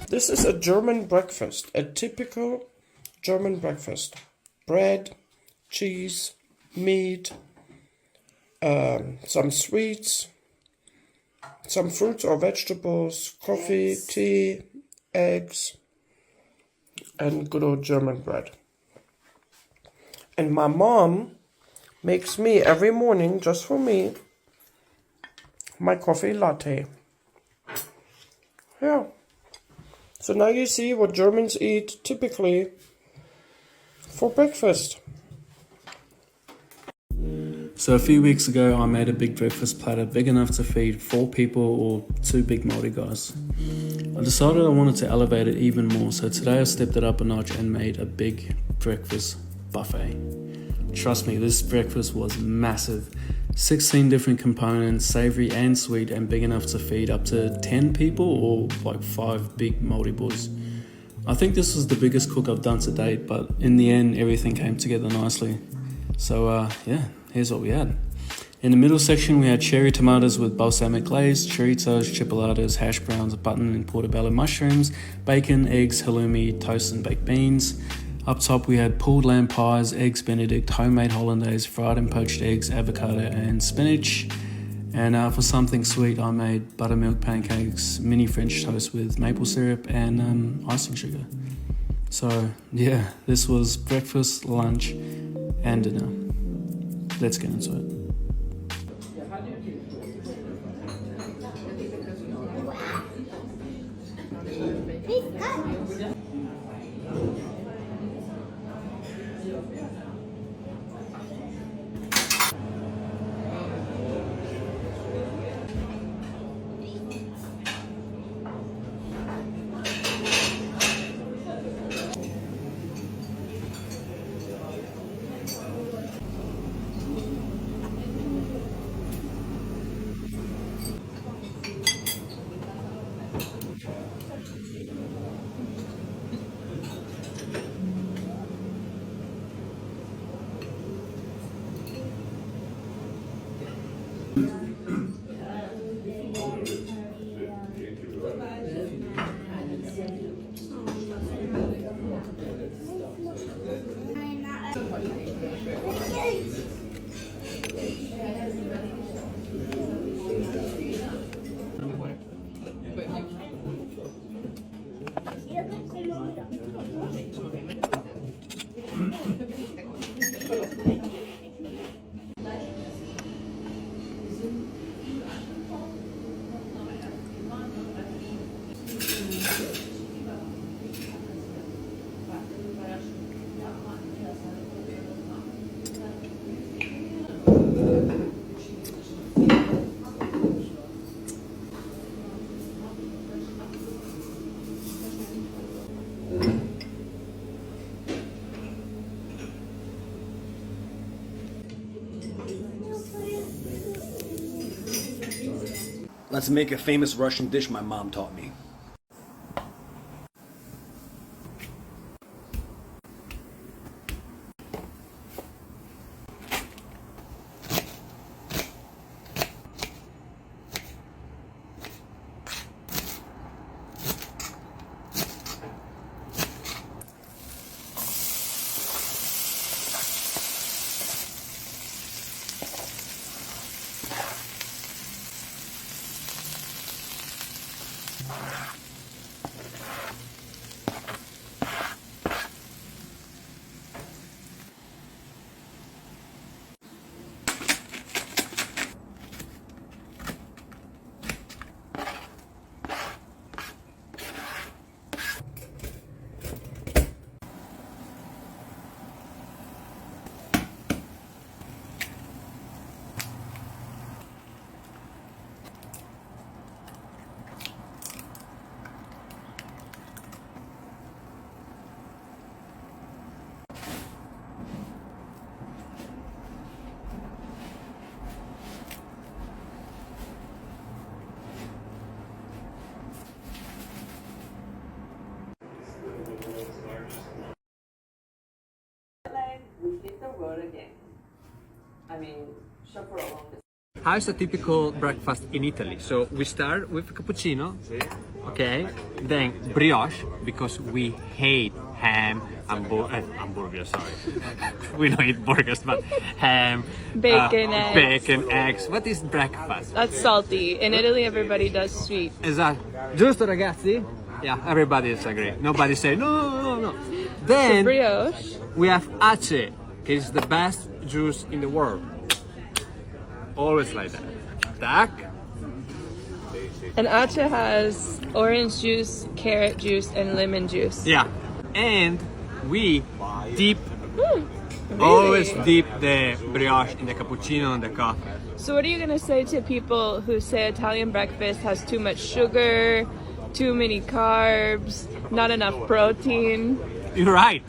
This is a German breakfast, a typical German breakfast. Bread, cheese, meat, some sweets, some fruits or vegetables, coffee, tea, eggs, and good old German bread. And my mom makes me every morning, just for me, my coffee latte. Yeah. So now you see what Germans eat typically for breakfast. So a few weeks ago, I made a big breakfast platter big enough to feed 4 people or 2 big Māori guys. I decided I wanted to elevate it even more, so today I stepped it up a notch and made a big breakfast buffet. Trust me, this breakfast was massive. 16 different components, savoury and sweet, and big enough to feed up to 10 people or like 5 big Māori boys. I think this was the biggest cook I've done to date, but in the end, everything came together nicely. So here's what we had. In the middle section, we had cherry tomatoes with balsamic glaze, choritos, chipolatas, hash browns, button and portobello mushrooms, bacon, eggs, halloumi, toast and baked beans. Up top, we had pulled lamb pies, eggs benedict, homemade hollandaise, fried and poached eggs, avocado and spinach. And for something sweet, I made buttermilk pancakes, mini French toast with maple syrup and icing sugar. So yeah, this was breakfast, lunch and dinner. Let's get into it. Let's make a famous Russian dish my mom taught me. We hit the road again. I mean, chauffeur along the How's a typical breakfast in Italy? So we start with cappuccino, okay, then brioche, because we hate ham and hamburgers, sorry. We don't eat burgers, but ham, Bacon, eggs. bacon, eggs. What is breakfast? That's salty. In Italy, everybody does sweet. Esatto. Giusto ragazzi? Yeah, everybody is agree. Nobody say no. So Then brioche. we have ace, it's the best juice in the world. Always like that. Tac. And ace has orange juice, carrot juice, and lemon juice. Yeah. And we dip, Really? always dip the brioche in the cappuccino and the coffee. So what are you gonna say to people who say Italian breakfast has too much sugar, too many carbs, not enough protein? You're right.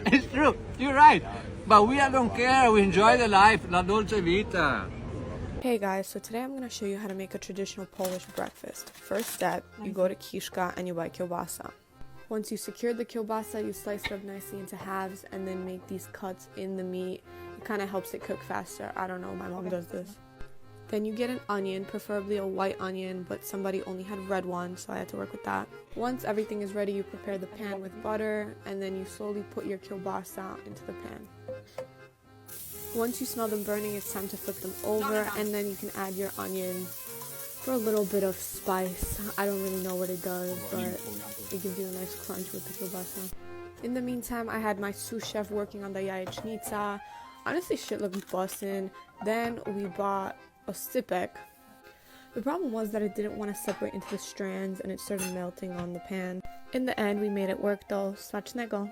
It's true. You're right. But we don't care. We enjoy the life, la dolce vita. Hey guys, so today I'm going to show you how to make a traditional Polish breakfast. First step, you go to Kiszka and you buy kielbasa. Once you secure the kielbasa, you slice it up nicely into halves and then make these cuts in the meat. It kind of helps it cook faster. I don't know, my mom does this. Then you get an onion, preferably a white onion, but somebody only had red ones, so I had to work with that. Once everything is ready, you prepare the pan with butter, and then you slowly put your kielbasa into the pan. Once you smell them burning, it's time to flip them over, and then you can add your onion for a little bit of spice. I don't really know what it does, but it gives you a nice crunch with the kielbasa. In the meantime, I had my sous chef working on the jajecznica. Honestly, shit looked bussin'. Then we bought a sypek. The problem was that it didn't want to separate into the strands and it started melting on the pan. In the end, we made it work though. Smacznego.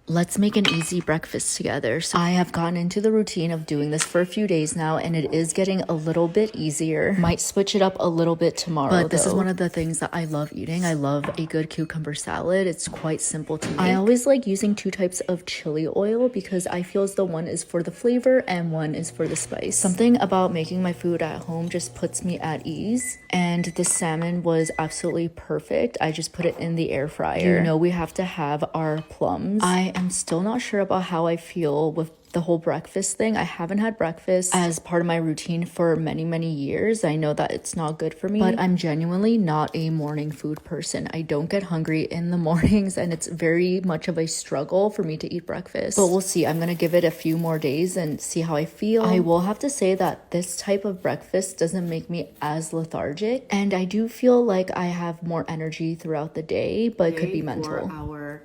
Let's make an easy breakfast together. So I have gotten into the routine of doing this for a few days now, and it is getting a little bit easier. Might switch it up a little bit tomorrow, but this is one of the things that I love eating. I love a good cucumber salad. It's quite simple to make. I always like using two types of chili oil because I feel as though one is for the flavor and one is for the spice. Something about making my food at home just puts me at ease. And the salmon was absolutely perfect. I just put it in the air fryer. You know we have to have our plums. I am still not sure about how I feel with the whole breakfast thing. I haven't had breakfast as part of my routine for many years. I know that it's not good for me, but I'm genuinely not a morning food person. I don't get hungry in the mornings, and it's very much of a struggle for me to eat breakfast. But we'll see. I'm gonna give it a few more days and see how I feel. I will have to say that this type of breakfast doesn't make me as lethargic, and I do feel like I have more energy throughout the day, but it could be mental. For our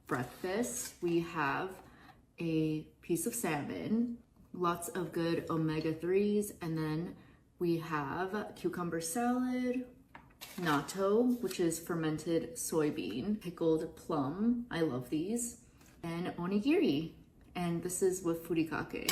breakfast, we have a piece of salmon, lots of good omega-3s, and then we have cucumber salad, natto, which is fermented soybean, pickled plum, I love these, and onigiri, and this is with furikake.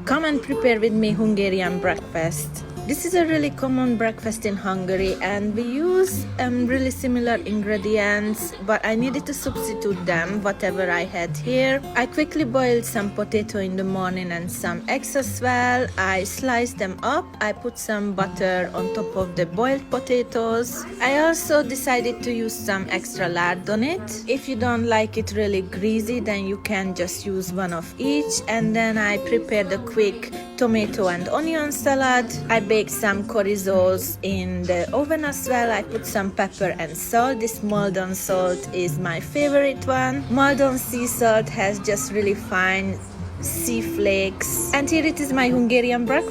Come and prepare with me Hungarian breakfast. This is a really common breakfast in Hungary, and we use really similar ingredients, but I needed to substitute them, whatever I had here. I quickly boiled some potato in the morning and some eggs as well. I sliced them up. I put some butter on top of the boiled potatoes. I also decided to use some extra lard on it. If you don't like it really greasy, then you can just use one of each. And then I prepared a quick tomato and onion salad. I baked some chorizos in the oven as well. I put some pepper and salt. This Maldon salt is my favorite one. Maldon sea salt has just really fine sea flakes. And here it is, my Hungarian breakfast.